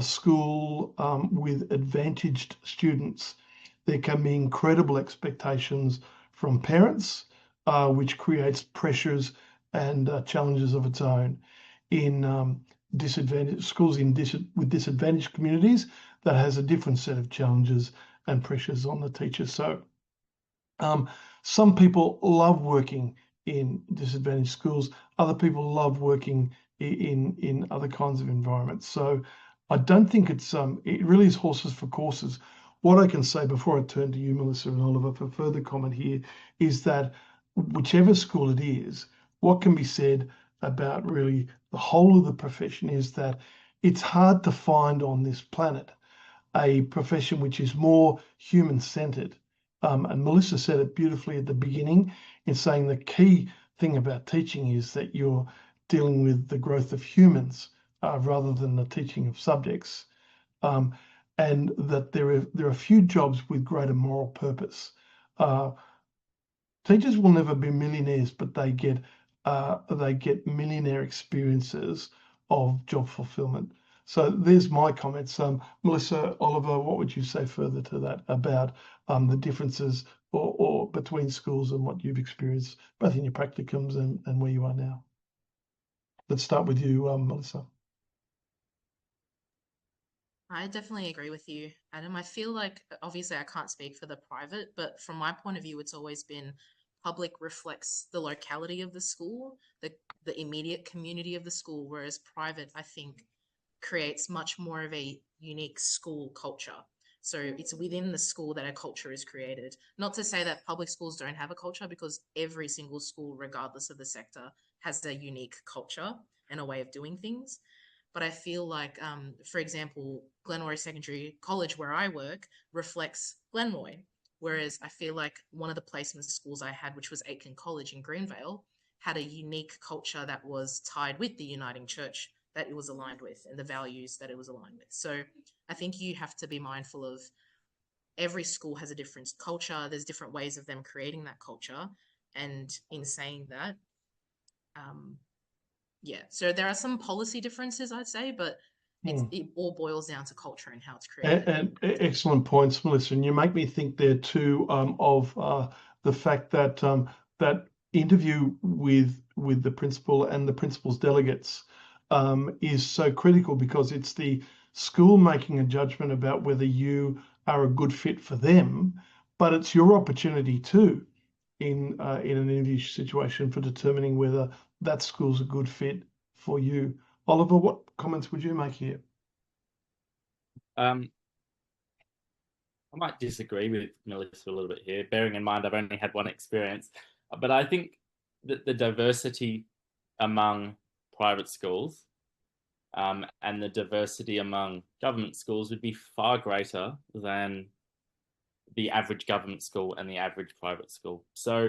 school with advantaged students, there can be incredible expectations from parents, which creates pressures and challenges of its own. In disadvantaged schools with disadvantaged communities, that has a different set of challenges and pressures on the teachers. So some people love working in disadvantaged schools. Other people love working in other kinds of environments. So I don't think it really is horses for courses. What I can say before I turn to you, Melissa and Oliver, for further comment here is that whichever school it is, what can be said about really the whole of the profession is that it's hard to find on this planet a profession which is more human-centered. And Melissa said it beautifully at the beginning in saying the key thing about teaching is that you're dealing with the growth of humans rather than the teaching of subjects. And that there are few jobs with greater moral purpose. Teachers will never be millionaires, but they get millionaire experiences of job fulfillment. So there's my comments. Melissa, Oliver, what would you say further to that about the differences or between schools and what you've experienced both in your practicums and where you are now? Let's start with you, Melissa. I definitely agree with you, Adam. I feel like obviously I can't speak for the private, but from my point of view, it's always been public reflects the locality of the school, the immediate community of the school, whereas private, I think, creates much more of a unique school culture. So it's within the school that a culture is created. Not to say that public schools don't have a culture, because every single school, regardless of the sector, has a unique culture and a way of doing things. But I feel like, for example, Glenroy Secondary College, where I work, reflects Glenroy. Whereas I feel like one of the placement schools I had, which was Aitken College in Greenvale, had a unique culture that was tied with the Uniting Church that it was aligned with and the values that it was aligned with. So I think you have to be mindful of every school has a different culture. There's different ways of them creating that culture. And in saying that, yeah, so there are some policy differences, I'd say, but it all boils down to culture and how it's created. And excellent points, Melissa. And you make me think there too of the fact that that interview with the principal and the principal's delegates is so critical, because it's the school making a judgment about whether you are a good fit for them, but it's your opportunity too in an interview situation for determining whether that school's a good fit for you. Oliver, what comments would you make here? I might disagree with Melissa a little bit here, bearing in mind I've only had one experience. But I think that the diversity among private schools and the diversity among government schools would be far greater than the average government school and the average private school. So,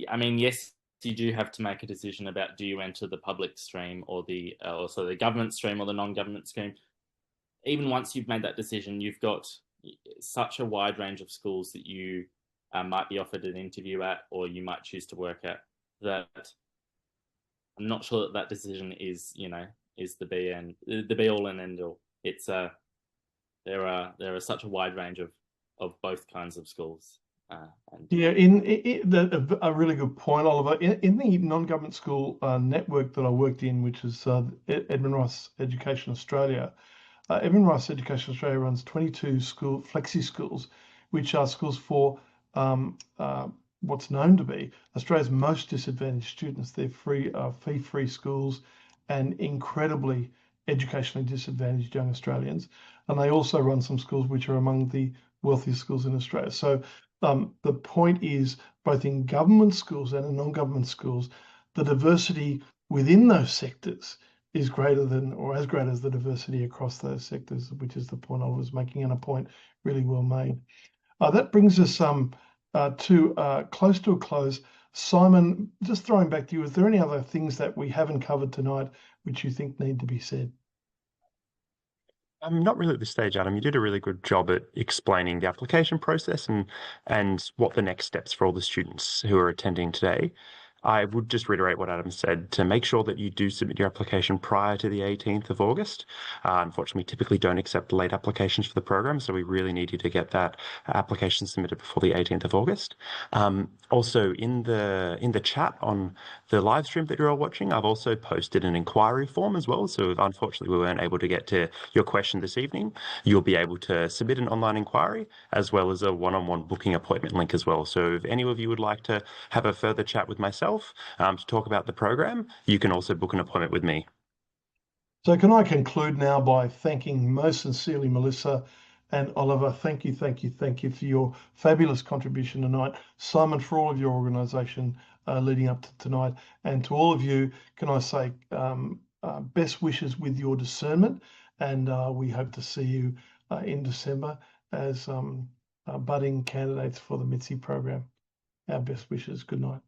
I mean, yes, you do have to make a decision about, do you enter the public stream or the also the government stream or the non-government stream. Even once you've made that decision, you've got such a wide range of schools that you might be offered an interview at, or you might choose to work at, that I'm not sure that that decision is, is the be all and end all. It's there are such a wide range of both kinds of schools. Yeah, a really good point, Oliver. In the non-government school network that I worked in, which is Edmund Rice Education Australia, Edmund Rice Education Australia runs 22 flexi schools, which are schools for what's known to be Australia's most disadvantaged students. They're fee-free schools and incredibly educationally disadvantaged young Australians. And they also run some schools which are among the wealthiest schools in Australia. So the point is, both in government schools and in non-government schools, the diversity within those sectors is greater than, or as great as, the diversity across those sectors, which is the point I was making, and a point really well made. That brings us to close to a close. Simon, just throwing back to you, is there any other things that we haven't covered tonight which you think need to be said? Not really at this stage, Adam. You did a really good job at explaining the application process and what the next steps for all the students who are attending today. I would just reiterate what Adam said, to make sure that you do submit your application prior to the 18th of August. Unfortunately, we typically don't accept late applications for the program, so we really need you to get that application submitted before the 18th of August. Also, in the chat on the live stream that you're all watching, I've also posted an inquiry form as well. So if unfortunately we weren't able to get to your question this evening, you'll be able to submit an online inquiry as well as a one-on-one booking appointment link as well. So if any of you would like to have a further chat with myself to talk about the program, you can also book an appointment with me. So can I conclude now by thanking most sincerely Melissa and Oliver? Thank you for your fabulous contribution tonight. Simon, for all of your organisation leading up to tonight. And to all of you, can I say best wishes with your discernment, and we hope to see you in December as budding candidates for the MITSI program. Our best wishes. Good night.